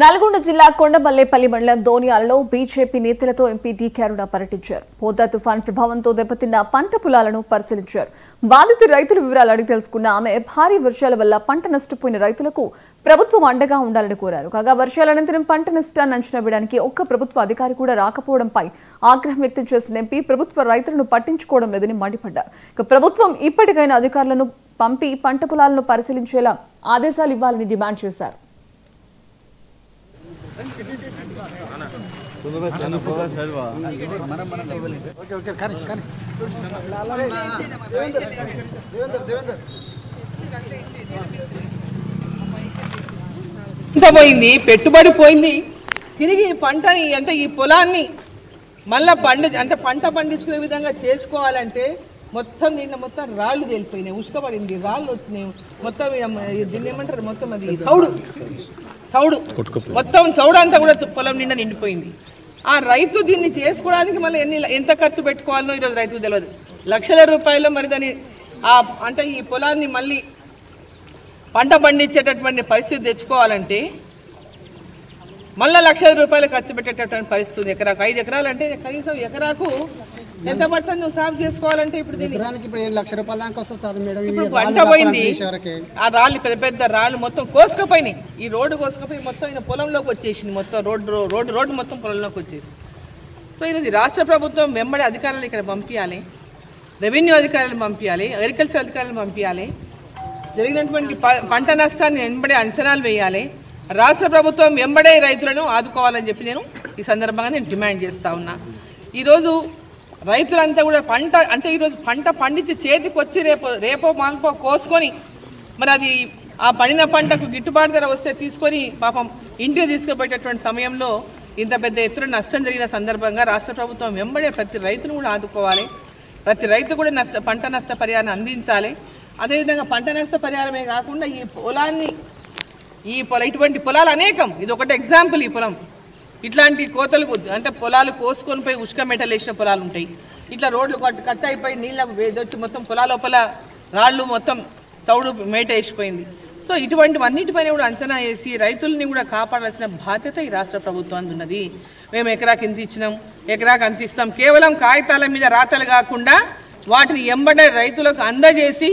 నల్గొండ జిల్లా కొండమల్లేపల్లి మండలం దోనియాలలో బీజేపీ నేతలతో ఎంపీ డీకే అరుణ పర్యటించారు. పోదా తుఫాన్ ప్రభావంతో దెబ్బతిన్న పంట పొలాలను పరిశీలించారు. బాధిత రైతుల వివరాలు అడిగి తెలుసుకున్న ఆమె భారీ వర్షాల వల్ల పంట నష్టపోయిన రైతులకు ప్రభుత్వం అండగా ఉండాలని కోరారు. కాగా వర్షాల అనంతరం పంట నష్టాన్ని అంచనా వేయడానికి ఒక్క ప్రభుత్వ అధికారి కూడా రాకపోవడంపై ఆగ్రహం వ్యక్తం చేసిన ఎంపీ ప్రభుత్వ రైతులను పట్టించుకోవడం లేదని మండిపడ్డారు. ప్రభుత్వం ఇప్పటికైనా అధికారులను పంపి పంట పొలాలను పరిశీలించేలా ఆదేశాలు ఇవ్వాలని డిమాండ్ చేశారు. పోయింది, పెట్టుబడి పోయింది. తిరిగి పంటని అంటే ఈ పొలాన్ని మళ్ళా పంట పండించుకునే విధంగా చేసుకోవాలంటే మొత్తం దీంట్లో మొత్తం రాళ్ళు తేలిపోయినాయి, ఉసుకబడింది, రాళ్ళు వచ్చినాయి. మొత్తం దీన్ని ఏమంటారు, మొత్తం అది చౌడు మొత్తం చౌడు అంతా కూడా పొలం నిండా నిండిపోయింది. ఆ రైతు దీన్ని చేసుకోవడానికి మళ్ళీ ఎంత ఖర్చు పెట్టుకోవాలో ఈరోజు రైతుకు తెలియదు. లక్షల రూపాయలు మరి దాన్ని అంటే ఈ పొలాన్ని మళ్ళీ పంట పండించేటటువంటి పరిస్థితి తెచ్చుకోవాలంటే మళ్ళీ లక్షల రూపాయలు ఖర్చు పెట్టేటటువంటి పరిస్థితి. ఎకరాకు 5 ఎకరాలు అంటే కనీసం ఎకరాకు ఎంత పడుతుంది నువ్వు సాగు చేసుకోవాలంటే ఇప్పుడు ఇప్పుడు పంట పోయింది. ఆ రాళ్ళు పెద్ద పెద్ద రాళ్ళు మొత్తం కోసుకపోయినాయి. ఈ రోడ్డు కోసుకపోయి మొత్తం ఈయన పొలంలోకి వచ్చేసింది. మొత్తం రోడ్డు మొత్తం పొలంలోకి వచ్చేసి. సో ఈరోజు రాష్ట్ర ప్రభుత్వం వెంబడి అధికారులు ఇక్కడ పంపించాలి, రెవెన్యూ అధికారులను పంపించాలి, అగ్రికల్చర్ అధికారులను పంపించాలి, జరిగినటువంటి పంట నష్టాన్ని వెంబడే అంచనాలు వేయాలి. రాష్ట్ర ప్రభుత్వం వెంబడే రైతులను ఆదుకోవాలని చెప్పి నేను ఈ సందర్భంగా నేను డిమాండ్ చేస్తూ ఉన్నా. ఈరోజు రైతులంతా కూడా ఈరోజు పంట పండించి చేతికి వచ్చి రేపో మాల్పో కోసుకొని మరి అది ఆ పండిన పంటకు గిట్టుబాటు ధర వస్తే తీసుకొని పాపం ఇంటికి తీసుకుపోయేటటువంటి సమయంలో ఇంత పెద్ద ఎత్తున నష్టం జరిగిన సందర్భంగా రాష్ట్ర ప్రభుత్వం వెంబడే ప్రతి రైతును కూడా ఆదుకోవాలి. ప్రతి రైతు కూడా పంట నష్ట పరిహారాన్ని అందించాలి. అదేవిధంగా పంట నష్ట పరిహారమే కాకుండా ఇటువంటి పొలాలు అనేకం, ఇది ఒకటి ఎగ్జాంపుల్. ఈ పొలం ఇట్లాంటి కోతలు అంటే పొలాలు కోసుకొని పోయి ఉష్క మెటలు వేసిన పొలాలు ఉంటాయి. ఇట్లా రోడ్లు కట్ అయిపోయి నీళ్ళ వేదొచ్చి మొత్తం పొలాల లోపల రాళ్ళు మొత్తం సౌడు మేట వేసిపోయింది. సో ఇటువంటివన్నిటిపైన కూడా అంచనా వేసి రైతుల్ని కూడా కాపాడాల్సిన బాధ్యత ఈ రాష్ట్ర ప్రభుత్వానికి ఉన్నది. మేము ఎకరాకి ఇంత ఇచ్చినాం, ఎకరాకి అంత ఇస్తాం, కేవలం కాగితాల మీద రాతలు కాకుండా వాటిని ఎంబడే రైతులకు అందజేసి